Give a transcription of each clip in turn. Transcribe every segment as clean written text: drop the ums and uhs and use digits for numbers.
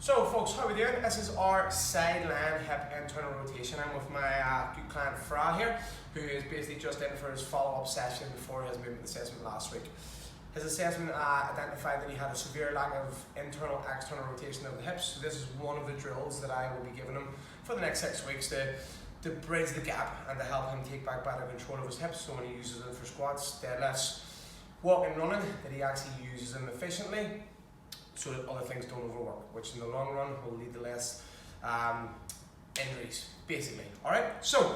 So folks, how are we doing? This is our sideline hip internal rotation. I'm with my good client Fra here, who is basically just in for his follow-up session before his movement assessment last week. His assessment identified that he had a severe lack of internal-external rotation of the hips. So this is one of the drills that I will be giving him for the next 6 weeks to bridge the gap and to help him take back better control of his hips. So when he uses them for squats, deadlifts, walking, running, that he actually uses them efficiently, so that other things don't overwork, which in the long run will lead to less injuries, basically. Alright, so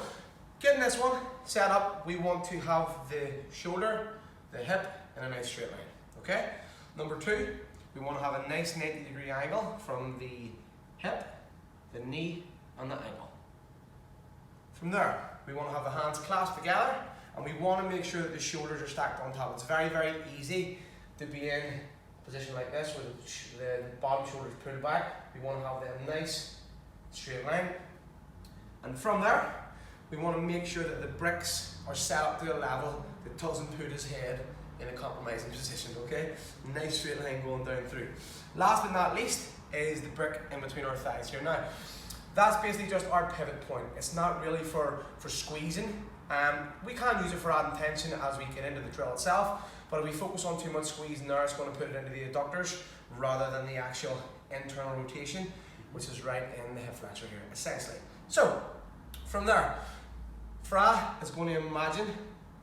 getting this one set up, we want to have the shoulder, the hip in a nice straight line. Okay? Number two, we want to have a nice 90-degree angle from the hip, the knee, and the ankle. From there, we want to have the hands clasped together, and we want to make sure that the shoulders are stacked on top. It's very, very easy to be in a position like this where the bottom shoulder is pulled back. We want to have a nice straight line. And from there, we want to make sure that the bricks are set up to a level that doesn't put his head in a compromising position, okay? Nice straight line going down through. Last but not least is the brick in between our thighs here. Now, that's basically just our pivot point. It's not really for squeezing. We can use it for adding tension as we get into the drill itself, but if we focus on too much squeezing there, it's going to put it into the adductors rather than the actual internal rotation, which is right in the hip flexor here, essentially. So, from there, Fra is going to imagine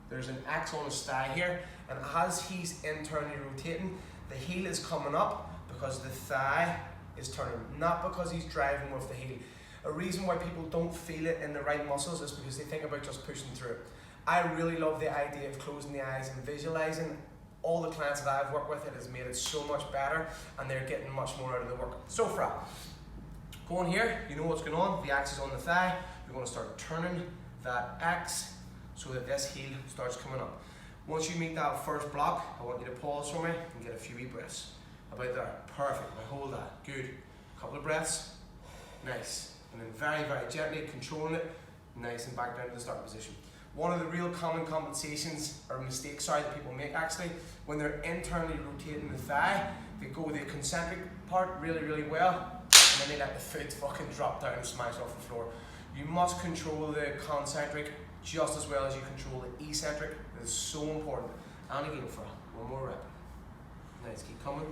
there's an X on his thigh here, and as he's internally rotating, the heel is coming up because the thigh is turning, not because he's driving with the heel. A reason why people don't feel it in the right muscles is because they think about just pushing through it. I really love the idea of closing the eyes and visualizing. All the clients that I've worked with, it has made it so much better, and they're getting much more out of the work. So Fra, going here, you know what's going on, the X is on the thigh, you're going to start turning that X so that this heel starts coming up. Once you meet that first block, I want you to pause for me and get a few wee breaths. About there, perfect, now hold that, good. Couple of breaths, nice. And then very, very gently controlling it, nice, and back down to the start position. One of the real common compensations, or mistakes, that people make actually, when they're internally rotating the thigh, they go the concentric part really, really well, and then they let the foot fucking drop down and smash off the floor. You must control the concentric just as well as you control the eccentric. It is so important. And again, for one more rep. Nice, keep coming,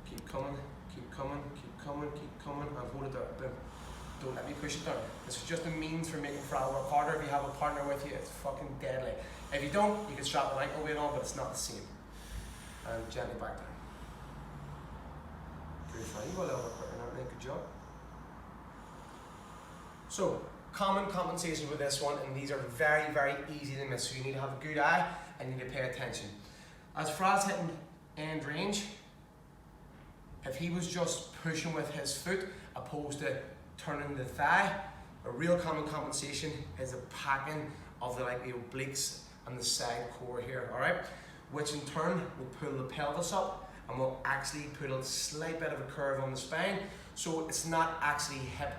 keep coming, keep coming, keep coming, keep coming, and hold it there. Boom. Don't let me push it down. This is just a means for making Fra work harder. If you have a partner with you, it's fucking deadly. If you don't, you can strap an ankle weight on, but it's not the same. And gently back down. Good, Fra. You go a little bit quicker now, mate. Good job. So, common compensation with this one, and these are very, very easy to miss. So you need to have a good eye and you need to pay attention. As Fra's hitting end range, if he was just pushing with his foot opposed to turning the thigh, a real common compensation is a packing of the obliques and the side core here, alright? Which in turn will pull the pelvis up and will actually put a slight bit of a curve on the spine. So it's not actually hip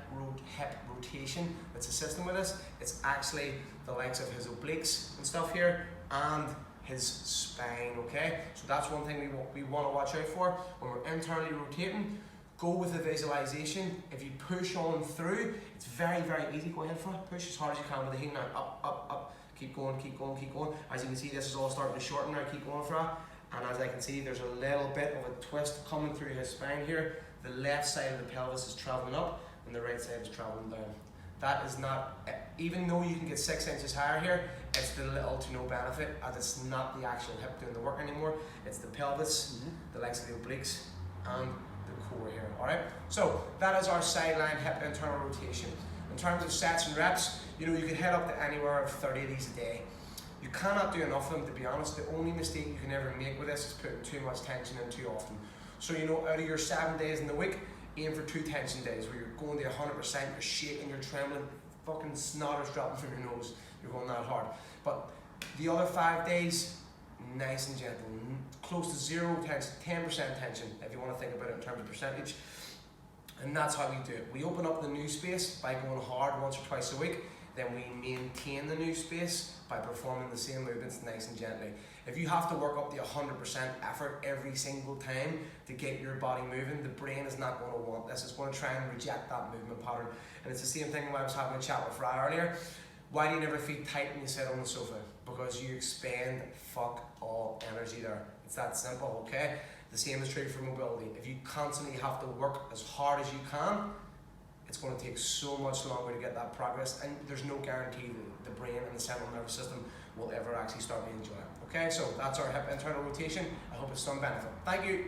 rotation that's assisting with this, it's actually the likes of his obliques and stuff here and his spine, okay? So that's one thing we want to watch out for when we're internally rotating. Go with the visualization. If you push on through, it's very, very easy. Go ahead, Fra. Push as hard as you can with the heel now. Up, up, up. Keep going, keep going, keep going. As you can see, this is all starting to shorten now. Keep going, Fra. And as I can see, there's a little bit of a twist coming through his spine here. The left side of the pelvis is traveling up and the right side is traveling down. That is not, even though you can get 6 inches higher here, it's the little to no benefit, as it's not the actual hip doing the work anymore. It's the pelvis, the legs of the obliques, and the core here, alright? So, that is our sideline hip internal rotation. In terms of sets and reps, you can head up to anywhere of 30 of these a day. You cannot do enough of them, to be honest. The only mistake you can ever make with this is putting too much tension in too often. So, out of your 7 days in the week, aim for 2 tension days where you're going to 100%, you're shaking, you're trembling, fucking snot is dropping from your nose, you're going that hard. But the other 5 days, nice and gentle, close to 0 tension, 10% tension, if you want to think about it in terms of percentage. And that's how we do it. We open up the new space by going hard once or twice a week. then we maintain the new space by performing the same movements nice and gently. If you have to work up to 100% effort every single time to get your body moving, the brain is not going to want this. It's going to try and reject that movement pattern. And it's the same thing when I was having a chat with Fry earlier. Why do you never feel tight when you sit on the sofa? Because you expend fuck all energy there. It's that simple, okay? The same is true for mobility. If you constantly have to work as hard as you can, it's going to take so much longer to get that progress, and there's no guarantee that the brain and the central nervous system will ever actually start to enjoy it. Okay, so that's our hip internal rotation. I hope it's some benefit. Thank you.